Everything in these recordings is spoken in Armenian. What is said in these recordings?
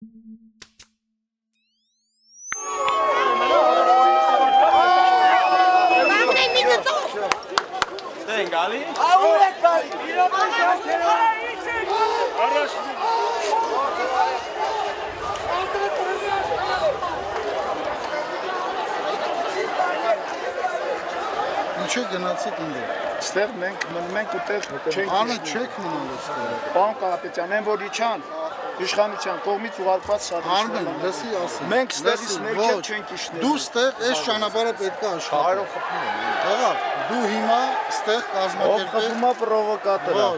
Stehen Gali? Ինչու գնացիք ինձ։ Ստեղ մենք մնում ենք ուտեղ չենք։ Անը չեք մնալ այստեղ։ Պարոն Կարապետյան, այն որ իջան իշխանության կողմից ուղարկված Արմեն, սադրանք։ լսի ասեմ։ Մենք ստեղից ներքև չենք իջնել։ Դու ստեղ այս ճանապարհը պետք է աշխատես։ Ահա, դու հիմա ստեղ կազմակերպես։ Խփումա պրովոկատորա։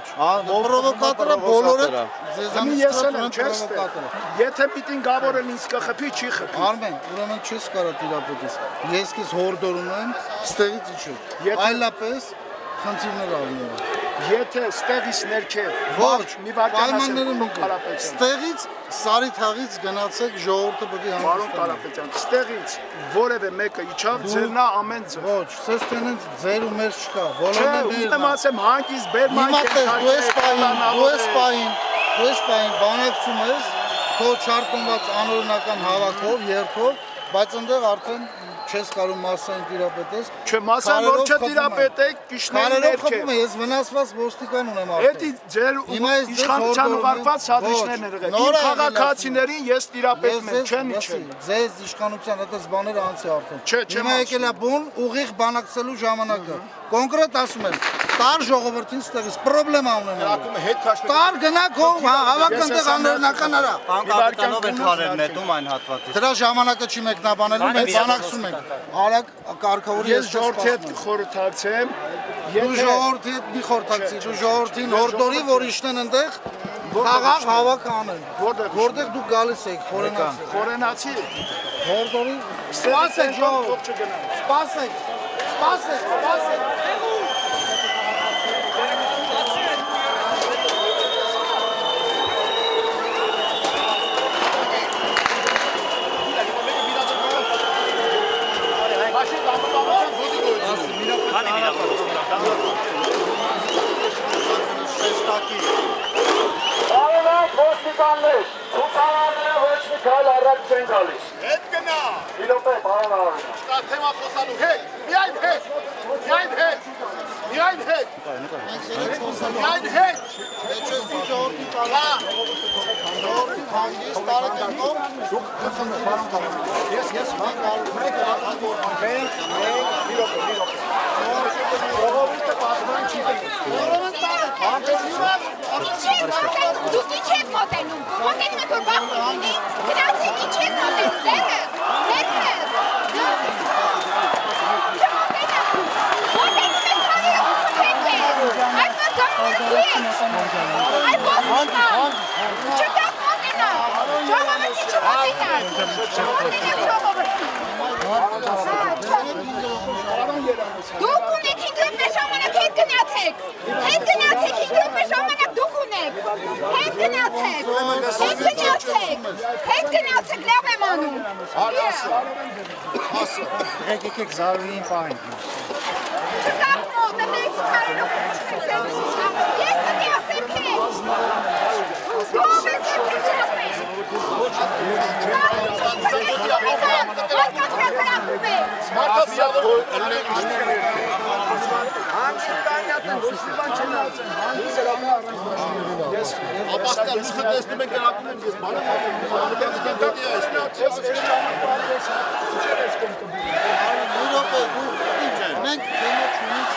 Պրովոկատորը բոլորը Ես ձեզանից եմ կրում են չեք ստեղ։ պրովոկատորը։ Եթե պիտի գավորն ինձ կխփի, չի խփի։ Արմեն, ուրեմն չես կարող տիրապետես։ Ես քեզ հորդորում եմ ստեղից իջել։ Եթե- Այլապես խնդիրներ առնելու։ Եթե ստեղից ներքև Ոչ, մի վարքան պայմանները ասեմ, մոտ Կարապետյան։ ստեղից սարի թաղից գնացեք ժողովուրդը պետք է Պարոն հանգստանա։ Կարապետյան, ստեղից որևէ մեկը իջավ, ձերնա ամեն ձև։ Ոչ, սես տենից ձեր ու մեր չկա։ Չէ, Բոլորն են ուզում ասեմ հանգիս Հիմա բերման տես դու ես պահին բանակցում ես քո չարտոնված անօրինական հավաքով, երթով, բայց այնտեղ արդեն չես կարող մասային տիրապետես։ Չէ, մասան որ չտիրապետեք, կիշնել Կարերով խփում ներքև։ է, ես վնասված ոստիկան ունեմ Էդի արդեն։ ձեր Հիմա ես ձեզ իշխանության հորդորում եմ, ուղարկված սադրիչներն են ոչ, եղել։ նոր Իմ ա եղել քաղաքացիներին ես տիրապետում եմ, չեմ իջել։ Ձեզ իշխանության այդպես բաները անցի արդեն։ Չէ, չեմ Հիմա եկել է բուն ուղիղ բանակցելու ժամանակը։ Կոնկրետ ասում եմ, տար ժողովրդին ստեղից պրոբլեմա ունենալու։ Տար գնաք հող, հավաք այնտեղ անօրինական արա։ Անկապիտանով են քարեր նետում այն հատվածից։ Դրա ժամանակը չի մեկնաբանելու, մենք բանակցում ենք։ Արագ կարգավորի Ես ժողովրդի հետ խորհրդացեմ, Դու ժողովրդի հետ մի խորհրդակցի, դու ժողովրդին հորդորի, որ իջնեն այնտեղ խաղաղ հավաք անեն։ Որտեղ դու գալիս եք խորենացի։ խորենացի, Հորդորի, սպասեք ժողովուրդ, ող չգնա։ սպասեք, սպասեք։ Բարևակ ոստիկաններ, ցուցարարները ոչ մի քայլ առաջ չեն գալիս։ Հետ գնա։ Իլոպե, պարոն Արարյան։ Դա թեմա խոսալու հետ։ Միայն հետ։ Միայն հետ։ Միայն հետ։ Միայն հետ։ Էջեսի ժողովրդի տալա, ժողովրդի հանգիստ տարեկենով, դուք Ժողովուրդը պատման չի դնում։ Դուք ինչ եք մոտենում, մոտենում եք որ բախում լինի, գնացեք ինչ եք մոտենում, դերս, մոտենում եք քանի հետք ես, այդ որ գամանը դու ես, այդ ոստիկան, չտակ մոտենալ, ժողովրդի չմոտենալ, չմոտենեք ժողովրդի, դուք ունեք 5 րոպե ժամանակ հետ գնացեք 5 րոպե ժամանակ դուք ունեք, հետ գնացեք, լավ եմ անում, Եկեք զարվին պահին։ չկապ մոտը մեծ կարելով ես պտի ասեմ քեզ, ով ես ես ասեմ, Ապաստան լույսը տեսնում ենք գրակում եմ ես բանը մենք դեմը չունենք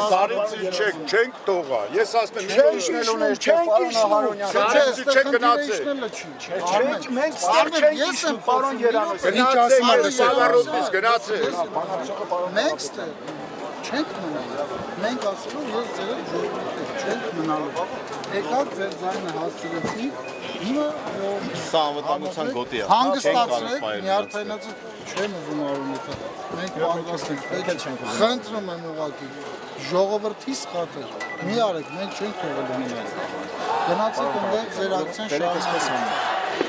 Սարից չենք տողա, ես ասում եմ Չենք իջնում, չենք իջնում։ Սարից չեք գնացել Մենք ստեղ չենք իջնում, պարոն Երանոս։ Գնացեք Սավառոպից գնացեք Մենք ստեղ չենք մնալու, մենք ասում ես ձեր ժողովուրդ չենք մնալու, եկաք ձեր ձայնը հասցրեցիք, հիմա Սա անվտանգության գոտի է։ հանգստացրեք, նյարդայնացեք, չեմ ուզում արունիքը, մենք պանգասնենք, խնդրում եմ ուղղակի, ժողովրդիս խաթր, մի արեք, մենք չենք թողել մնալ, գնացեք ընդեղ ձեր ակցիան շարունակեք։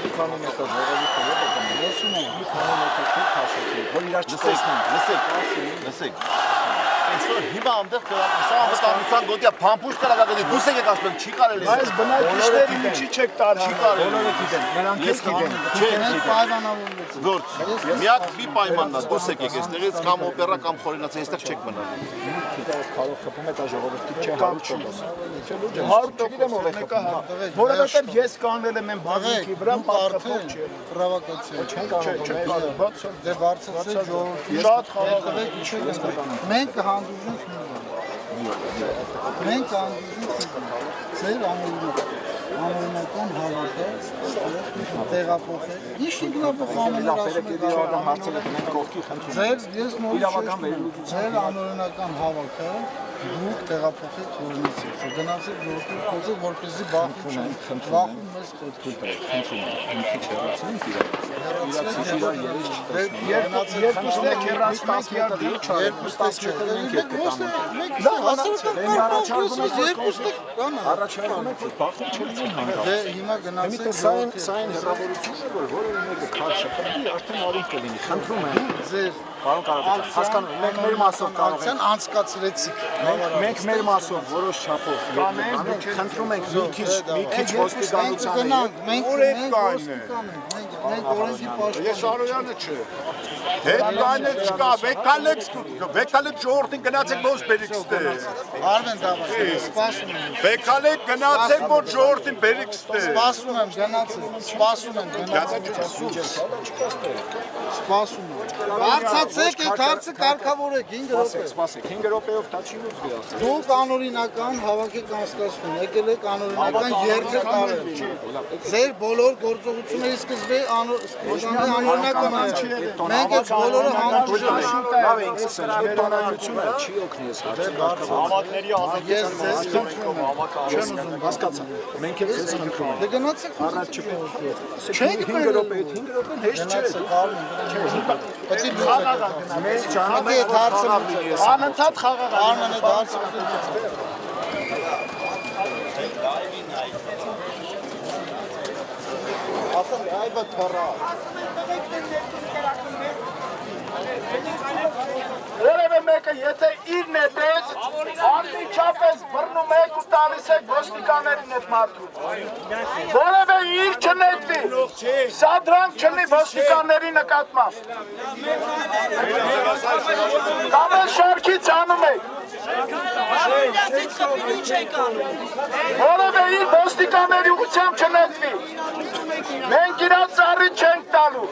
Լսեք։ Այսօր հիմա ամդեղ սա անվտանգության գոտիա փամփուշ կրակակետի դուս եկեք ասում չի կարելի։ Բայց բնակիչների ինչի չեք տարի։ Չի կարելի։ Բոլորը գիտեն, նրանք էլ գիտեն։ Ոչ, միակ մի պայմանն է, դուս եկեք այստեղից կամ օպերա կամ խորենաց այստեղ չեք մնալ։ Կարող խփում է դա ժողովրդի չէ 100%։ Չգիտեմ ով է խփում։ Որովհետև ես կանվել եմ այն բաժնի վրա պատրաստող չէ։ Պրովոկացիա։ Դե բարձրացել ժողովրդի։ Շատ խաղաղ է։ Մենք կհանդուրժենք մենք կհանդուրժենք ձեր անօրինական հավաքը տեղափոխել։ Ինչ ինքնաբուխ ամենը ասում եք ձեր ես նորից ձեր անօրինական հավաքը դուք տեղափոխեք խորհրդից։ Գնացեք ժողովրդի խոսեք, որպեսզի բախում մեզ պետք է խնդրում մի քիչ հիմա գնացեք սային հեռավորությունը որ որևէ մեկը քաշ շփոթի արդեն արին կլինի խնդրում եմ ձեր պարոն Կարապետյան հասկանում մենք մեր մասով կարող ենք անցկացրեցիք մենք մեր մասով որոշ չափով խնդրում ենք մի քիչ ոստիկանության մենք օրենքի պաշտպան ես Արոյանը չէ հետ կանել չկա վեկալեք ժողովրդին գնացեք ոնց բերիք ստե Արմեն դավաց սպասում եմ վեկալեք գնացեք որ ժողովրդին բերիք ստե սպասում եմ գնացեք սպասում եմ Բարձացեք այդ հարցը կարգավորեք 5 րոպե սպասեք 5 րոպեով դա չի լուծվի Դուք անօրինական հավաքեք անցկացնում եկել եք անօրինական երթեր տարել Ձեր բոլոր գործողությունների սկզբի անօրինական Մենք այդ բոլորը համաձայն լավ ենք սկսել այդ տոնայնությունը չի օգնի ես հարցը Հավաքների Ես ձեզ խնդրում եմ չեմ ուզում հասկացա մենք էլ ձեզ խնդրում ենք Դե գնացեք առաջ չեք 5 րոպե 5 րոպեն հեշտ չէ Պետք է Մեզ ճանաչում Ադի հարցը անընդհատ խաղաղ Արմենը դարձ Ասեմ այբա թորա Երևէ մեկը եթե իր նետեց անմիջապես բռնում եք ու տալիս եք ոստիկաներին այդ մարդուն Որևէ իր չնետվի Սա դրանք չլի ոստիկանների նկատմամբ Կամ էլ շարքից անում եք Որևէ իր ոստիկաների ուղղությամբ չնետվի Մենք իրաց ծառի չենք տալու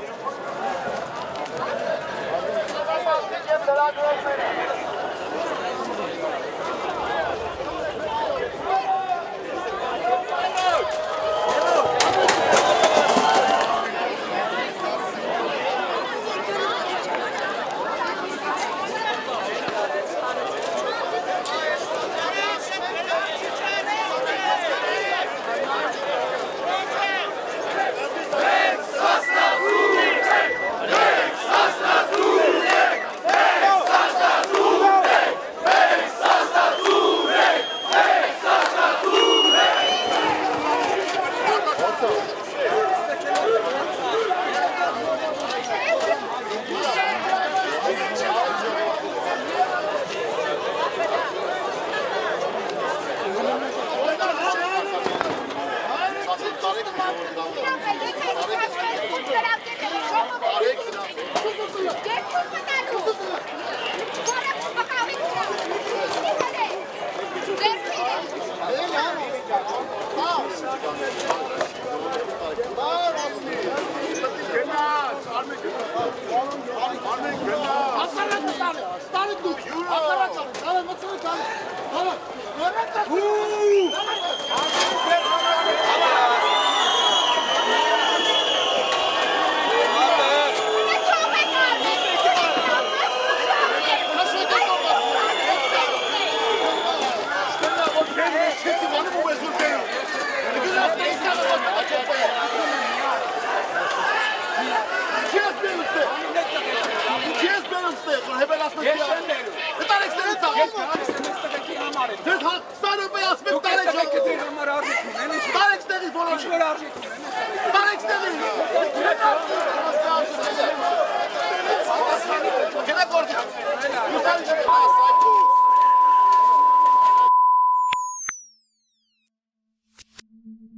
Kime korkuyorsun?